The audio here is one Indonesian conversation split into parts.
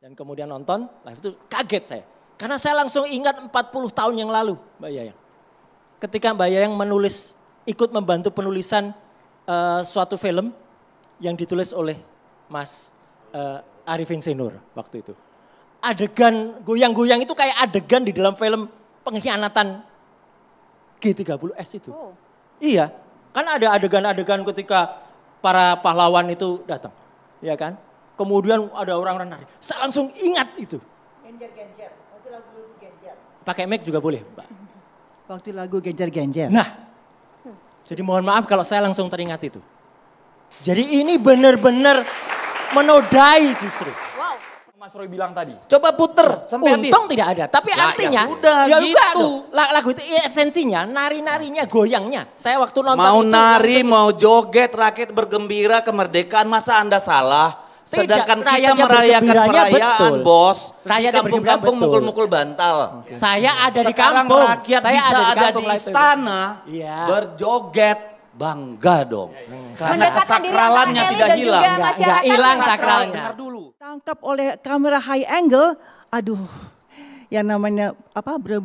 Dan kemudian nonton, lah itu kaget saya. Karena saya langsung ingat 40 tahun yang lalu Mbak Yayang. Ketika Mbak Yayang ikut membantu penulisan suatu film yang ditulis oleh Mas Arifin Senur waktu itu. Adegan goyang-goyang itu kayak adegan di dalam film pengkhianatan G30S itu. Oh. Iya, kan ada adegan-adegan ketika para pahlawan itu datang, ya kan? Kemudian ada orang-orang nari. Saya langsung ingat itu. Genjer-genjer, waktu lagu genjer. Pakai mic juga boleh, Mbak. Waktu lagu genjer-genjer. Nah, jadi mohon maaf kalau saya langsung teringat itu. Jadi ini benar-benar menodai justru. Wow. Mas Roy bilang tadi. Coba puter sampai habis. Untung tidak ada, tapi artinya ya sudah ya gitu. Lagu itu esensinya, nari-narinya, goyangnya. Saya waktu nonton mau itu nari, mau joget, rakyat bergembira kemerdekaan, masa Anda salah? Sedangkan kita merayakan perayaan, betul. Bos. Di kampung-kampung mukul-mukul bantal. Okay. Saya ada di Sekarang kampung. Rakyat saya bisa ada di istana, berjoget, bangga dong. Karena kesakralannya tidak hilang. Enggak hilang sakralnya. Tangkap oleh kamera high angle, aduh. Yang namanya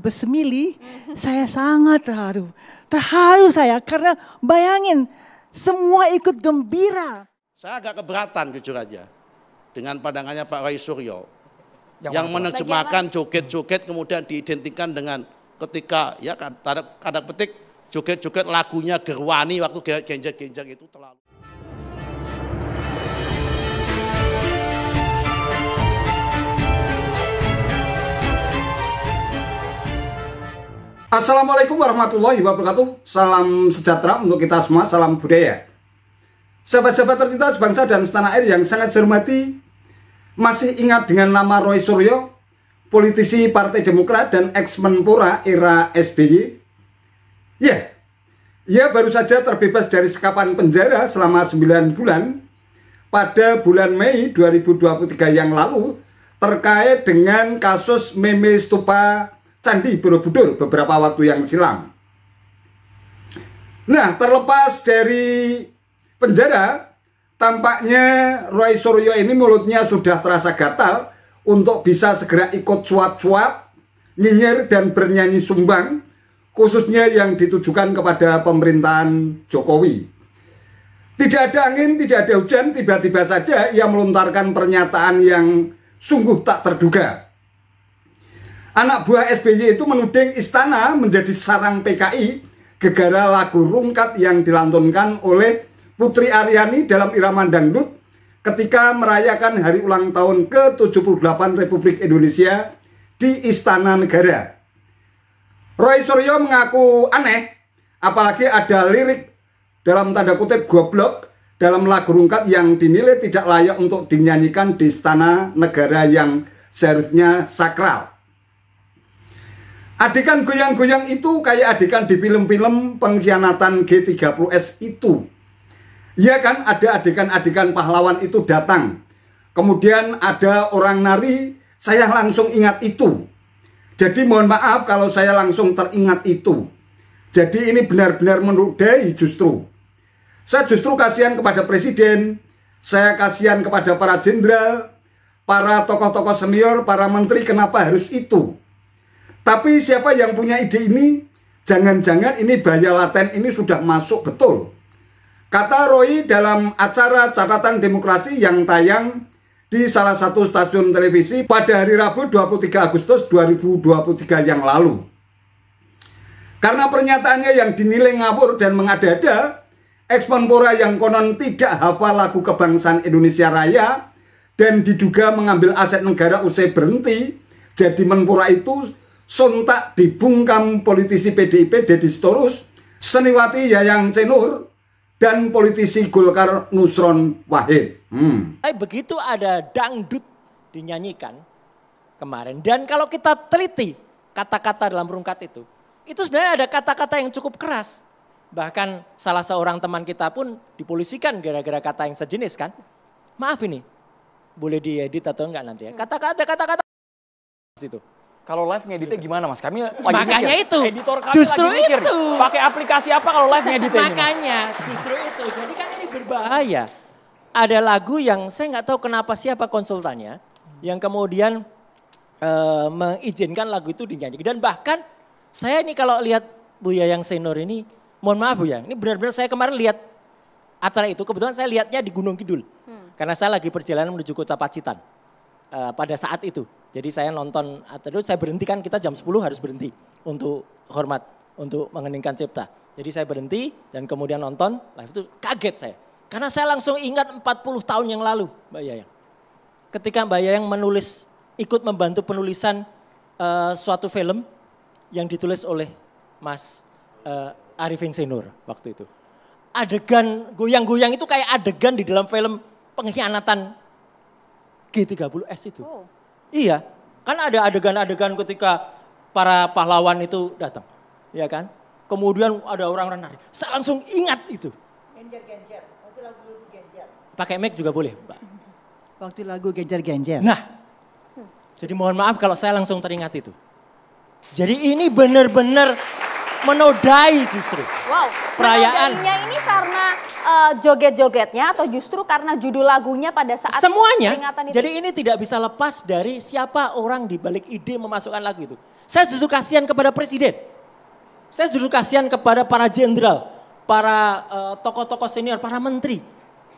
bersemili, saya sangat terharu. Terharu saya karena bayangin semua ikut gembira. Saya agak keberatan jujur aja dengan pandangannya Pak Roy Suryo yang menerjemahkan joget-joget kemudian diidentikan dengan ketika ya tanda petik joget-joget lagunya Gerwani waktu genjer-genjer itu terlalu. Assalamualaikum warahmatullahi wabarakatuh. Salam sejahtera untuk kita semua, salam budaya. Sahabat-sahabat tercinta sebangsa dan setanah air yang sangat saya hormati, masih ingat dengan nama Roy Suryo, politisi Partai Demokrat dan ex-Menpora era SBY? Ya, ia baru saja terbebas dari sekapan penjara selama 9 bulan pada bulan Mei 2023 yang lalu terkait dengan kasus meme stupa Candi Borobudur beberapa waktu yang silam. Nah, terlepas dari penjara, tampaknya Roy Suryo ini mulutnya sudah terasa gatal untuk bisa segera ikut suap-suap, nyinyir dan bernyanyi sumbang, khususnya yang ditujukan kepada pemerintahan Jokowi. Tidak ada angin, tidak ada hujan, tiba-tiba saja ia melontarkan pernyataan yang sungguh tak terduga. Anak buah SBY itu menuding istana menjadi sarang PKI gegara lagu rungkat yang dilantunkan oleh Putri Aryani dalam irama dangdut ketika merayakan hari ulang tahun ke-78 Republik Indonesia di Istana Negara. Roy Suryo mengaku aneh, apalagi ada lirik dalam tanda kutip goblok dalam lagu rungkat yang dinilai tidak layak untuk dinyanyikan di Istana Negara yang seharusnya sakral. Adegan goyang-goyang itu kayak adegan di film-film pengkhianatan G30S itu. Ya kan, ada adegan-adegan pahlawan itu datang. Kemudian ada orang nari, saya langsung ingat itu. Jadi mohon maaf kalau saya langsung teringat itu. Jadi ini benar-benar menodai justru. Saya justru kasihan kepada presiden, saya kasihan kepada para jenderal, para tokoh-tokoh senior, para menteri, kenapa harus itu? Tapi siapa yang punya ide ini? Jangan-jangan ini bahaya laten ini sudah masuk betul. Kata Roy dalam acara Catatan Demokrasi yang tayang di salah satu stasiun televisi pada hari Rabu 23 Agustus 2023 yang lalu. Karena pernyataannya yang dinilai ngawur dan mengada-ada, ex-Menpora yang konon tidak hafal lagu kebangsaan Indonesia Raya dan diduga mengambil aset negara usai berhenti jadi Menpora itu sontak dibungkam politisi PDIP Deddy Sitorus, seniwati Yayang Cenur, dan politisi Golkar Nusron Wahid. Begitu ada dangdut dinyanyikan kemarin. Dan kalau kita teliti kata-kata dalam rungkat itu sebenarnya ada kata-kata yang cukup keras. Bahkan salah seorang teman kita pun dipolisikan gara-gara kata yang sejenis kan. Maaf ini, boleh diedit atau enggak nanti ya. Kata-kata itu. Kalau live ngeditnya gimana Mas? Kami lagi makanya mikir. Itu. Editor kami justru lagi mikir. Itu. Pakai aplikasi apa kalau live ngeditnya? Makanya justru itu. Jadi kan ini berbahaya. Ada lagu yang saya nggak tahu kenapa siapa konsultannya. yang kemudian mengizinkan lagu itu dinyanyikan. Dan bahkan saya ini kalau lihat Buya yang senior ini, mohon maaf Buya, ini benar-benar saya kemarin lihat acara itu, kebetulan saya lihatnya di Gunung Kidul. Karena saya lagi perjalanan menuju Kota Pacitan pada saat itu. Jadi saya nonton, terus saya berhentikan, kita jam 10 harus berhenti untuk hormat, untuk mengeningkan cipta. Jadi saya berhenti dan kemudian nonton, live itu kaget saya. Karena saya langsung ingat 40 tahun yang lalu Mbak Yayang. Ketika Mbak Yayang ikut membantu penulisan suatu film yang ditulis oleh Mas Arifin Senior waktu itu. Adegan goyang-goyang itu kayak adegan di dalam film pengkhianatan G30S itu. Oh. Iya, kan ada adegan-adegan ketika para pahlawan itu datang, ya kan? Kemudian ada orang-orang nari, saya langsung ingat itu. Genjer-genjer, waktu lagu genjer. Pakai mic juga boleh, Mbak. Waktu lagu genjer-genjer. Nah, jadi mohon maaf kalau saya langsung teringat itu. Jadi ini benar-benar menodai justru. Wow, perayaan. Menodainya ini karena joget-jogetnya atau justru karena judul lagunya pada saat semuanya. Peringatan itu? Jadi ini tidak bisa lepas dari siapa orang di balik ide memasukkan lagu itu. Saya justru kasihan kepada presiden. Saya justru kasihan kepada para jenderal, para tokoh-tokoh senior, para menteri.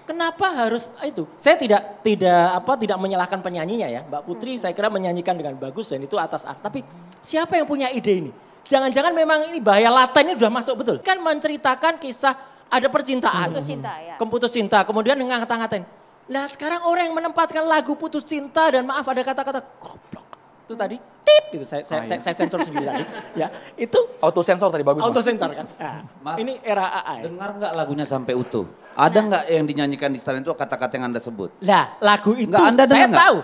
Kenapa harus itu? Saya tidak menyalahkan penyanyinya ya. Mbak Putri saya kira menyanyikan dengan bagus dan itu atas art. Tapi siapa yang punya ide ini? Jangan-jangan memang ini bahaya laten ini sudah masuk betul. Kan menceritakan kisah ada percintaan. Putus cinta ya. Putus cinta, kemudian ngata-ngatain. Nah sekarang orang yang menempatkan lagu putus cinta dan maaf ada kata-kata goblok. Itu tadi, tit, gitu. Saya sensor sendiri tadi. Ya, itu. Auto sensor tadi bagus. Auto sensor kan. Nah, Mas, ini era AA. Ya. Dengar nggak lagunya sampai utuh? Ada nggak yang dinyanyikan di istana itu kata-kata yang Anda sebut? Lah lagu itu nggak, Anda saya dengar tahu.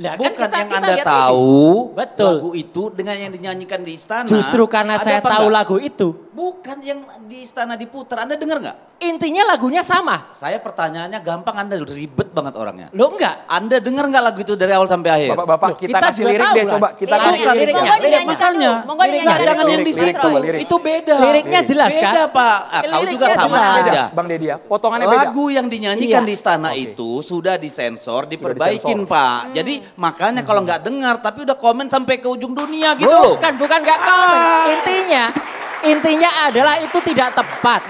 Lah, bukan kan yang Anda lihat tahu betul. lagu itu dengan yang dinyanyikan di istana. Justru karena saya tahu lagu itu. Bukan yang di istana diputar, Anda dengar nggak? Intinya lagunya sama. Saya pertanyaannya gampang, Anda ribet banget orangnya. Lo enggak? Anda dengar nggak lagu itu dari awal sampai akhir? Bapak-bapak Loh, kita kita kasih juga lirik tahu deh lah. coba. Kita Ini kasih liriknya. Monggo dinyanyikan makanya. dulu. Monggo Nggak, dinyanyikan jangan dulu. yang di Lirik, situ. coba, lirik. Itu beda. Liriknya jelas kan? Beda Pak. Kau Liriknya juga sama jelas. aja. Bang Deddy ya, potongannya beda. Lagu yang dinyanyikan Iya. di istana Oke. itu sudah disensor, diperbaikin disensor. Pak. Jadi makanya kalau nggak dengar tapi udah komen sampai ke ujung dunia gitu loh. Bukan nggak komen. Intinya adalah itu tidak tepat.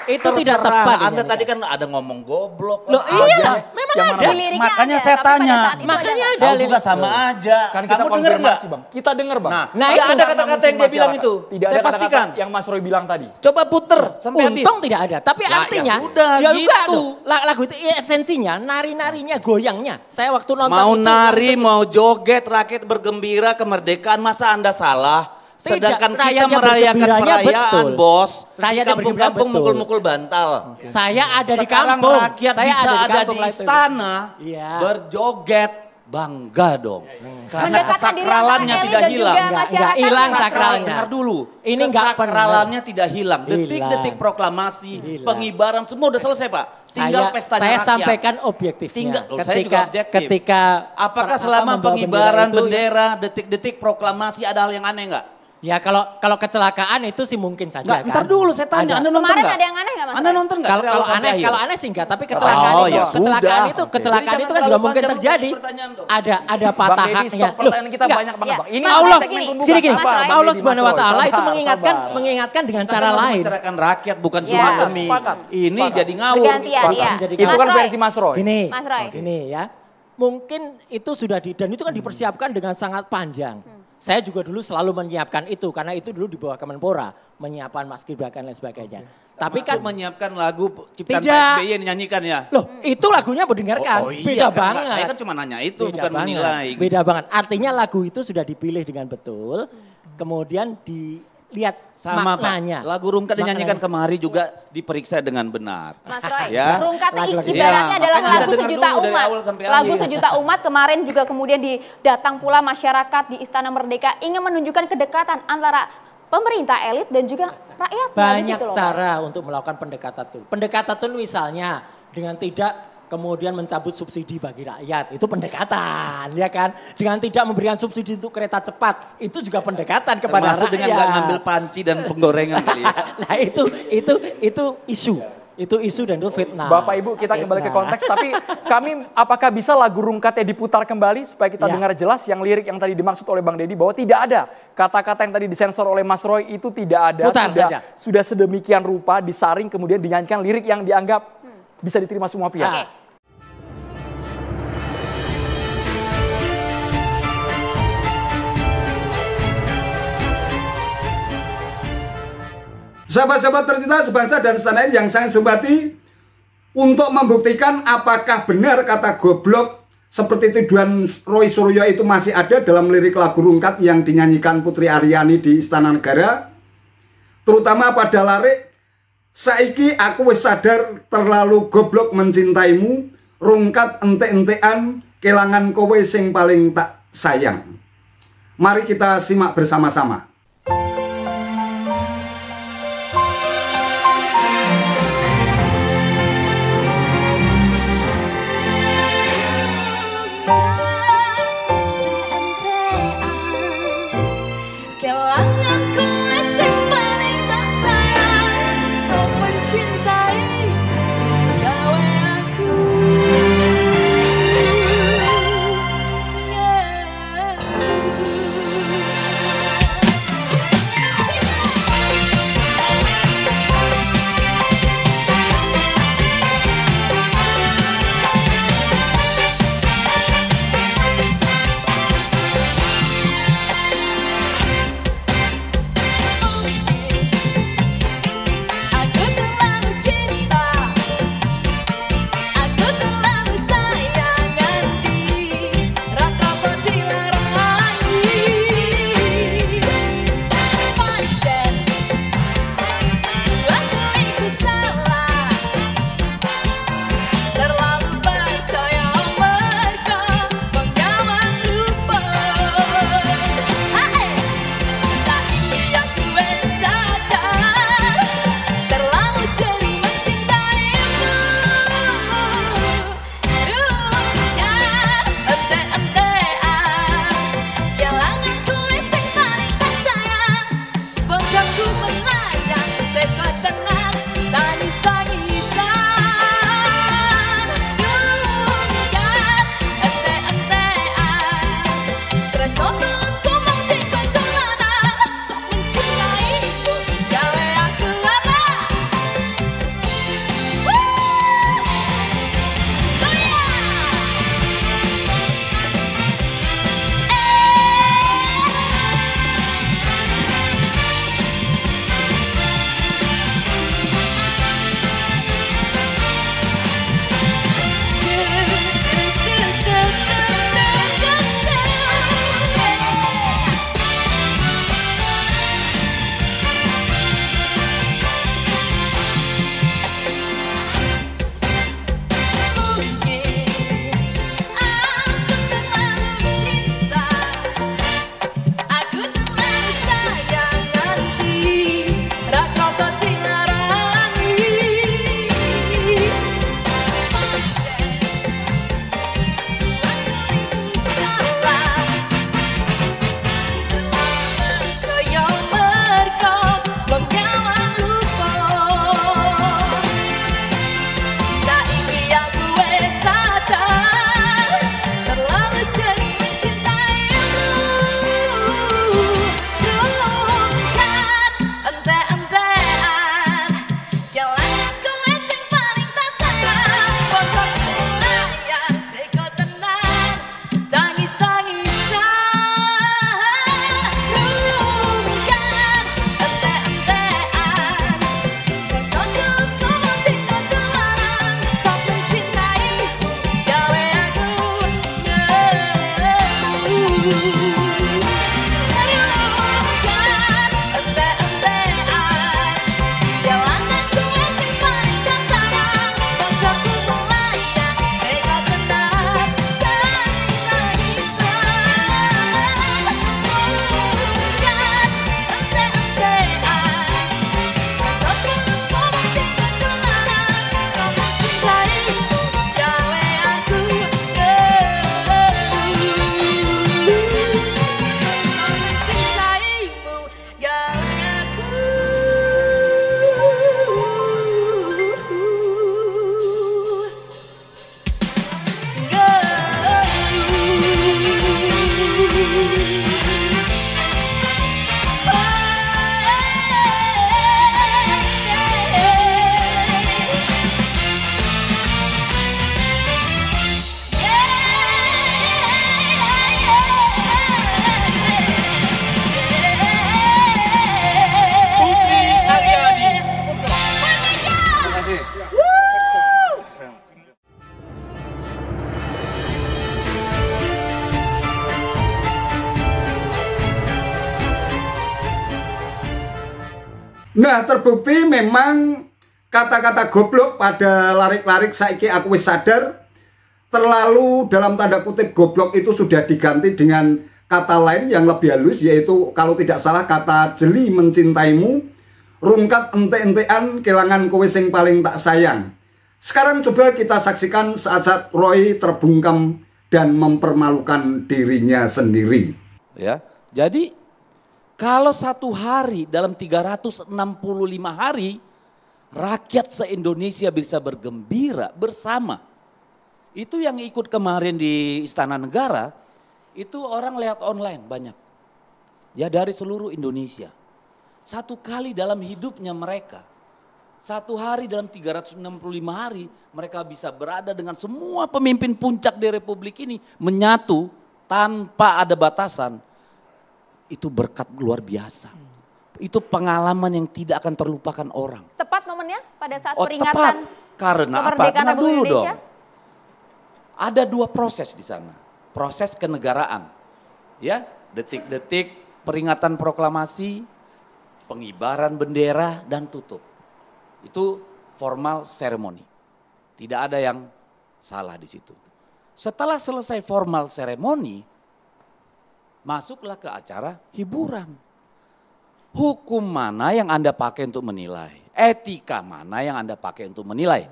Itu tidak Terserah. tepat. Anda dinyanyikan. tadi kan ada ngomong goblok. Loh lah, iya, ada. memang Yang ada. mana? Di liriknya Makanya ada, saya tapi pada tanya. saat itu Makanya ada. ada Kau juga lirik. sama aja. Kan kita Kamu denger nggak? konfirmasi Bang. Kita denger Bang. Nah, Nah, tidak itu. ada kata-kata yang dia bilang itu. Tidak Saya ada pastikan. kata-kata yang Mas Roy bilang tadi. Coba puter sampai habis. Untung tidak ada. Tapi Lah, artinya, ya sudah, ya gitu. enggak dong. Lagu itu esensinya, nari-narinya, goyangnya. Saya waktu nonton Mau itu. nari, mau joget, rakyat bergembira, kemerdekaan, masa Anda salah? Tidak, Sedangkan kita rakyatnya merayakan bergembiranya perayaan, betul. bos. Rakyatnya Di kampung-kampung bergembira betul. mukul-mukul bantal. Saya ada di Sekarang kampung. rakyat Saya bisa ada kampung di lah itu. istana, Iya. berjoget, bangga dong. Karena Mendekatkan diri kesakralannya antara tidak elit dan hilang. juga Enggak masyarakat. hilang Mas Roy. sakralnya. Dengar dulu. Ini enggak pernah. Kesakralannya tidak hilang. Hilang. Detik-detik proklamasi, Hilang. pengibaran semua udah selesai Pak. Tinggal pestanya saya rakyat. sampaikan objektifnya. Tinggal, saya juga objektif. Ketika Apakah per- selama membawa pengibaran itu, bendera, detik-detik proklamasi ada hal yang aneh nggak? Ya kalau kecelakaan itu sih mungkin saja Nggak, kan. ntar dulu saya tanya, Ada. Anda nonton Kemarin nggak? ada yang aneh nggak Mas Anda Roy? nonton nggak? Kalau dari awal sampai akhir? aneh sih enggak, tapi kecelakaan Oh, itu ya kecelakaan sudah. itu Oke. kecelakaan Jadi itu kan jangan juga terlalu mungkin panjang terjadi. pertanyaan dong. Ada Bang patah Deddy, haknya. stop pertanyaan kita enggak. banyak banget Ya. Bang. Ini Mas Allah, Roy, segini. gini. Mas Roy. Allah Subhanahu wa taala itu Sabar, mengingatkan dengan Kita cara kan harus lain. membicarakan rakyat bukan Ya. Sulami. Sepakat. Ini Sepakat. jadi ngawur. Bergantian, Sepakat. iya. Jadi Itu Mas kan Roy. versi Mas Roy. Gini, Mas Roy. gini ya. Mungkin itu sudah dan itu kan dipersiapkan dengan sangat panjang. Saya juga dulu selalu menyiapkan itu karena itu dulu di bawah Kemenpora, menyiapkan Paskibraka dan lain sebagainya. Tapi kan menyiapkan lagu ciptaan Tidak. Pak SBY yang dinyanyikan ya. loh, itu lagunya mendengarkan. Oh iya, Beda kan, banget. Saya kan cuma nanya itu, Beda bukan banget. menilai. Beda banget. Artinya lagu itu sudah dipilih dengan betul. Kemudian dilihat Sama maknanya. Pak, lagu Rungkat dinyanyikan Maknanya. kemari juga diperiksa dengan benar. Mas Roy, Ya. Rungkat Lagu-lagu. ibaratnya Ya, adalah makanya lagu Anda dengar sejuta dulu dari umat. awal sampai Lagu akhir. sejuta umat kemarin juga kemudian datang pula masyarakat di Istana Merdeka ingin menunjukkan kedekatan antara pemerintah elit dan juga rakyat. Banyak gitu loh, cara untuk melakukan pendekatan itu. Pendekatan itu misalnya dengan tidak kemudian mencabut subsidi bagi rakyat. Itu pendekatan, ya kan? Dengan tidak memberikan subsidi untuk kereta cepat. Itu juga pendekatan kepada Termasuk rakyat. dengan nggak ngambil panci dan penggorengan kali ya. Nah itu isu. Itu isu dan itu fitnah. Bapak Ibu kita kembali ke konteks, tapi kami apakah bisa lagu rungkatnya diputar kembali supaya kita dengar jelas yang lirik yang tadi dimaksud oleh Bang Deddy bahwa tidak ada kata-kata yang tadi disensor oleh Mas Roy itu tidak ada. Putar saja. Sudah sedemikian rupa disaring kemudian dinyanyikan lirik yang dianggap bisa diterima semua pihak. Sahabat-sahabat tercinta sebangsa dan setanah air yang saya hormati, untuk membuktikan apakah benar kata goblok seperti tuduhan Roy Suryo itu masih ada dalam lirik lagu rungkat yang dinyanyikan Putri Aryani di Istana Negara, terutama pada lirik saiki aku wis sadar terlalu goblok mencintaimu, rungkat ente-entean kelangan kowe sing paling tak sayang. Mari kita simak bersama-sama. Nah, terbukti memang kata-kata goblok pada larik-larik saiki aku wis sadar terlalu dalam tanda kutip goblok itu sudah diganti dengan kata lain yang lebih halus, yaitu kalau tidak salah kata jeli mencintaimu, rungkat ente-entean kelangan kowe sing paling tak sayang. Sekarang coba kita saksikan saat-saat Roy terbungkam dan mempermalukan dirinya sendiri. Ya, jadi kalau satu hari dalam 365 hari, rakyat se-Indonesia bisa bergembira bersama. Itu yang ikut kemarin di Istana Negara, itu orang lihat online banyak. Ya dari seluruh Indonesia. Satu kali dalam hidupnya mereka, satu hari dalam 365 hari, mereka bisa berada dengan semua pemimpin puncak di Republik ini menyatu tanpa ada batasan. Itu berkat luar biasa. Itu pengalaman yang tidak akan terlupakan orang. Tepat momennya pada saat Tepat. peringatan Karena apa? kemerdekaan Dengar Republik dulu dong. Indonesia. Ada dua proses di sana. Proses kenegaraan. Ya, detik-detik peringatan proklamasi, pengibaran bendera dan tutup. Itu formal seremoni. Tidak ada yang salah di situ. Setelah selesai formal seremoni, masuklah ke acara hiburan. Hukum mana yang Anda pakai untuk menilai? Etika mana yang Anda pakai untuk menilai?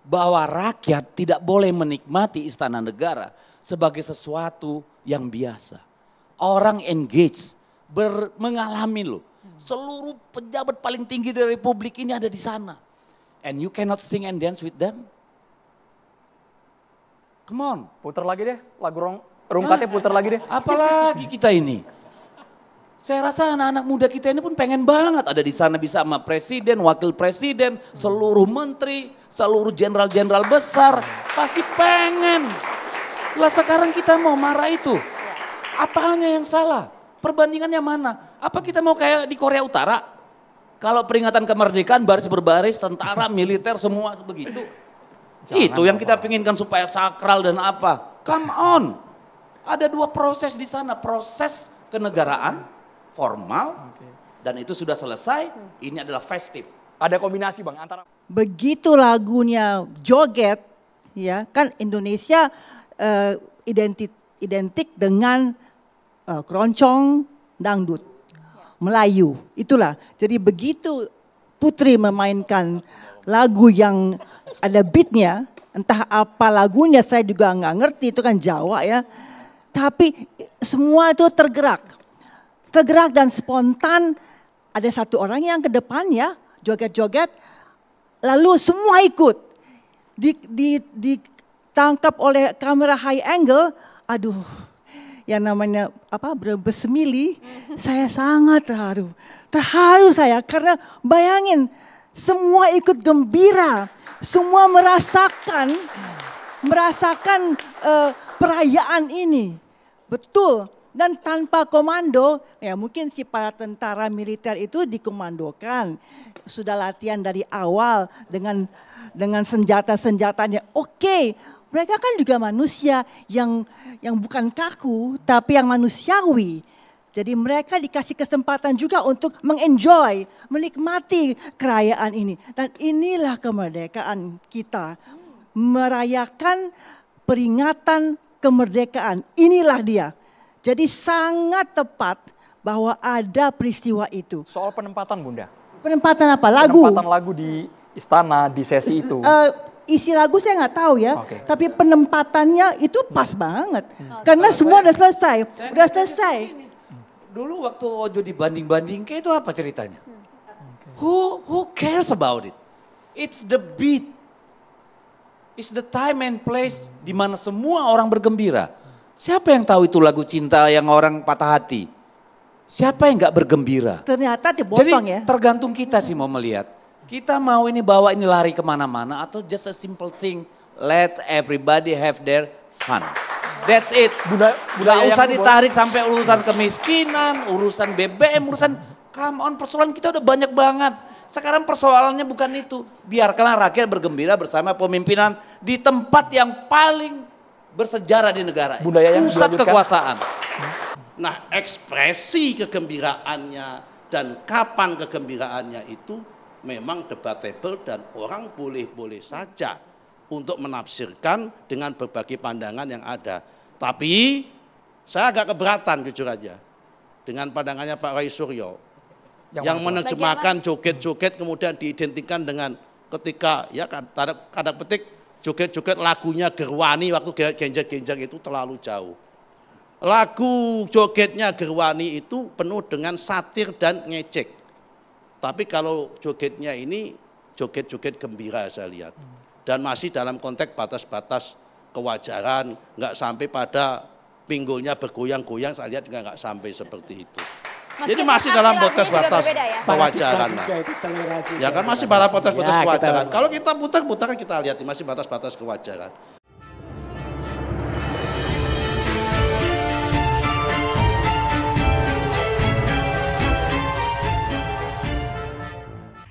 Bahwa rakyat tidak boleh menikmati Istana Negara sebagai sesuatu yang biasa. Orang engage, mengalami loh. Seluruh pejabat paling tinggi dari Republik ini ada di sana. And you cannot sing and dance with them? Come on. Putar lagi deh, lagu rungkatnya putar lagi deh. Apalagi kita ini. Saya rasa anak-anak muda kita ini pun pengen banget ada di sana bisa sama presiden, wakil presiden, seluruh menteri, seluruh jenderal-jenderal besar. Pasti pengen. Lah sekarang kita mau marah itu. Apanya yang salah? Perbandingannya mana? Apa kita mau kayak di Korea Utara? Kalau peringatan kemerdekaan baris berbaris, tentara, militer semua begitu. Itu yang kita pinginkan supaya sakral dan apa. Come on. Ada dua proses di sana. Proses kenegaraan, formal, dan itu sudah selesai. Ini adalah festif. Ada kombinasi Bang antara. Begitu lagunya joget, ya kan Indonesia identik dengan keroncong, dangdut, Melayu. Itulah. Jadi begitu Putri memainkan lagu yang ada beatnya, entah apa lagunya saya juga nggak ngerti, itu kan Jawa ya. Tapi semua itu tergerak dan spontan. Ada satu orang yang ke depan ya, joget-joget, lalu semua ikut. Ditangkap oleh kamera high angle, aduh, yang namanya Brebes Semili, saya sangat terharu. Terharu saya karena bayangin semua ikut gembira, semua merasakan perayaan ini. Betul. Dan tanpa komando, ya mungkin si para tentara militer itu dikomandokan. Sudah latihan dari awal dengan senjata-senjatanya. Oke, mereka kan juga manusia yang bukan kaku, tapi yang manusiawi. Jadi mereka dikasih kesempatan juga untuk mengenjoy, menikmati kerajaan ini. Dan inilah kemerdekaan kita. Merayakan peringatan kemerdekaan. Inilah dia. Jadi sangat tepat bahwa ada peristiwa itu. Soal penempatan Bunda. Penempatan apa? Lagu? Penempatan lagu di istana, di sesi itu. Isi lagu saya nggak tahu ya, tapi penempatannya itu pas banget. Karena semua udah selesai. Dulu waktu Ojo dibanding-banding, itu apa ceritanya? Who cares about it? It's the beat. It's the time and place di mana semua orang bergembira. Siapa yang tahu itu lagu cinta yang orang patah hati? Siapa yang gak bergembira? Ternyata dipotong ya. Jadi tergantung kita sih mau melihat. Kita mau ini bawa ini lari kemana-mana atau just a simple thing. Let everybody have their fun. That's it. Gak usah ditarik sampai urusan kemiskinan, urusan BBM, urusan come on, persoalan kita udah banyak banget. Sekarang persoalannya bukan itu. Biarkanlah rakyat bergembira bersama pemimpinan di tempat yang paling bersejarah di negara ini. Pusat kekuasaan. Nah, ekspresi kegembiraannya Dan kapan kegembiraannya itu memang debatable dan orang boleh-boleh saja untuk menafsirkan dengan berbagai pandangan yang ada. Tapi saya agak keberatan jujur aja dengan pandangannya Pak Roy Suryo yang menerjemahkan joget-joget kemudian diidentikan dengan ketika ya tanda petik joget-joget lagunya Gerwani waktu genjang-genjang itu terlalu jauh. Lagu jogetnya Gerwani itu penuh dengan satir dan ngecek. Tapi kalau jogetnya ini joget-joget gembira saya lihat. Dan masih dalam konteks batas-batas kewajaran, nggak sampai pada pinggulnya bergoyang-goyang, saya lihat juga nggak sampai seperti itu. Jadi masih dalam batas-batas kewajaran. Ya kan masih pada batas-batas kewajaran. Kalau kita putar-putar kan kita lihat masih batas-batas kewajaran.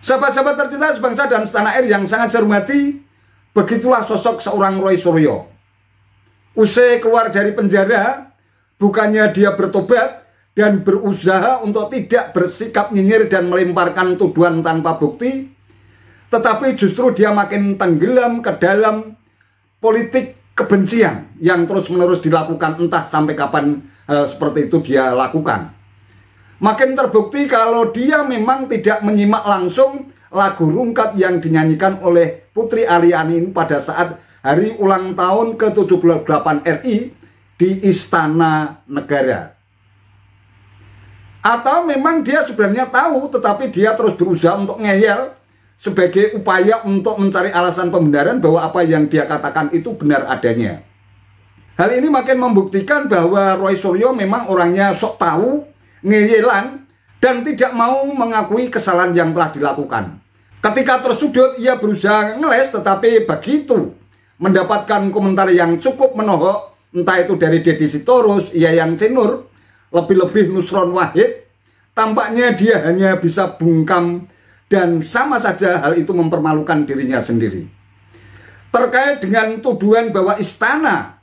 Sahabat-sahabat tercinta sebangsa dan setanah air yang sangat saya hormati, begitulah sosok seorang Roy Suryo. Usai keluar dari penjara, bukannya dia bertobat dan berusaha untuk tidak bersikap nyinyir dan melemparkan tuduhan tanpa bukti, tetapi justru dia makin tenggelam ke dalam politik kebencian yang terus-menerus dilakukan, entah sampai kapan seperti itu dia lakukan. Makin terbukti kalau dia memang tidak menyimak langsung lagu rungkat yang dinyanyikan oleh Putri Aryani pada saat hari ulang tahun ke-78 RI di Istana Negara. Atau memang dia sebenarnya tahu tetapi dia terus berusaha untuk ngeyel sebagai upaya untuk mencari alasan pembenaran bahwa apa yang dia katakan itu benar adanya. Hal ini makin membuktikan bahwa Roy Suryo memang orangnya sok tahu, ngeyelan, dan tidak mau mengakui kesalahan yang telah dilakukan. Ketika tersudut, ia berusaha ngeles, tetapi begitu mendapatkan komentar yang cukup menohok, entah itu dari Deddy Sitorus, Yayan Sinur, lebih-lebih Nusron Wahid, tampaknya dia hanya bisa bungkam dan sama saja hal itu mempermalukan dirinya sendiri. Terkait dengan tuduhan bahwa istana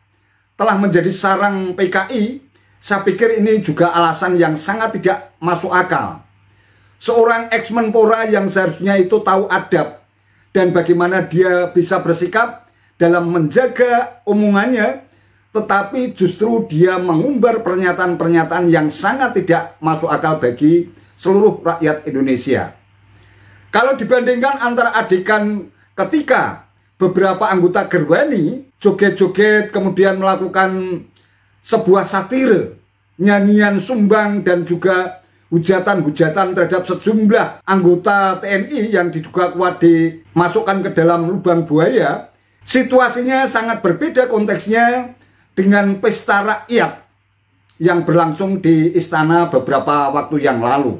telah menjadi sarang PKI, saya pikir ini juga alasan yang sangat tidak masuk akal. Seorang ex-Menpora yang seharusnya itu tahu adab dan bagaimana dia bisa bersikap dalam menjaga omongannya, tetapi justru dia mengumbar pernyataan-pernyataan yang sangat tidak masuk akal bagi seluruh rakyat Indonesia. Kalau dibandingkan antara adegan ketika beberapa anggota Gerwani joget-joget kemudian melakukan sebuah satire, nyanyian sumbang dan juga hujatan-hujatan terhadap sejumlah anggota TNI yang diduga kuat dimasukkan ke dalam lubang buaya, situasinya sangat berbeda konteksnya dengan pesta rakyat yang berlangsung di istana beberapa waktu yang lalu.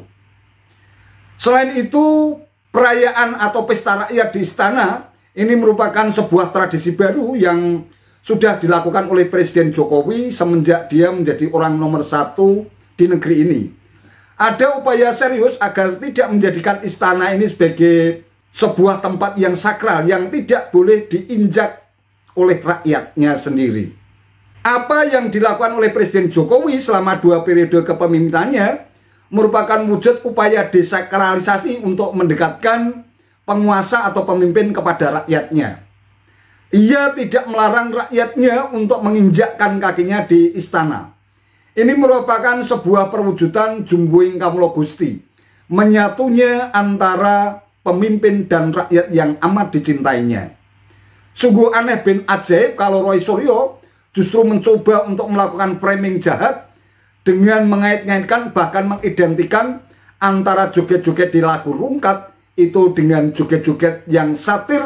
Selain itu, perayaan atau pesta rakyat di istana ini merupakan sebuah tradisi baru yang sudah dilakukan oleh Presiden Jokowi semenjak dia menjadi orang nomor 1 di negeri ini. Ada upaya serius agar tidak menjadikan istana ini sebagai sebuah tempat yang sakral yang tidak boleh diinjak oleh rakyatnya sendiri. Apa yang dilakukan oleh Presiden Jokowi selama 2 periode kepemimpinannya merupakan wujud upaya desakralisasi untuk mendekatkan penguasa atau pemimpin kepada rakyatnya. Ia tidak melarang rakyatnya untuk menginjakkan kakinya di istana. Ini merupakan sebuah perwujudan Jumboing Kawula Gusti, menyatunya antara pemimpin dan rakyat yang amat dicintainya. Sungguh aneh bin ajaib kalau Roy Suryo justru mencoba untuk melakukan framing jahat dengan mengait-ngaitkan bahkan mengidentikan antara joget-joget di lagu rungkat itu dengan joget-joget yang satir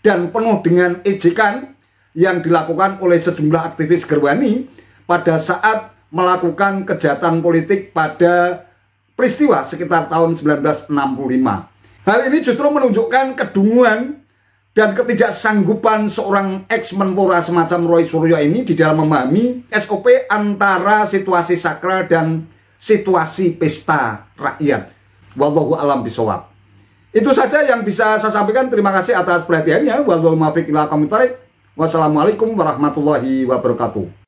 dan penuh dengan ejekan yang dilakukan oleh sejumlah aktivis Gerwani pada saat melakukan kejahatan politik pada peristiwa sekitar tahun 1965. Hal ini justru menunjukkan kedunguan dan ketidaksanggupan seorang ex-Menpora semacam Roy Suryo ini di dalam memahami SOP antara situasi sakral dan situasi pesta rakyat. Wallahu a'lam bishawab. Itu saja yang bisa saya sampaikan. Terima kasih atas perhatiannya. Wassalamualaikum warahmatullahi wabarakatuh.